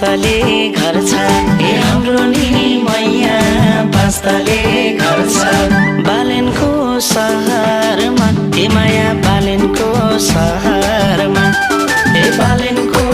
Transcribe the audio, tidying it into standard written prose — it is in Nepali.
पाँचतले घर छ ए हाम्रो नि मैया पाँचतले घर छ बालेनको सहरमा ए माया बालेनको सहरमा ए बालेनको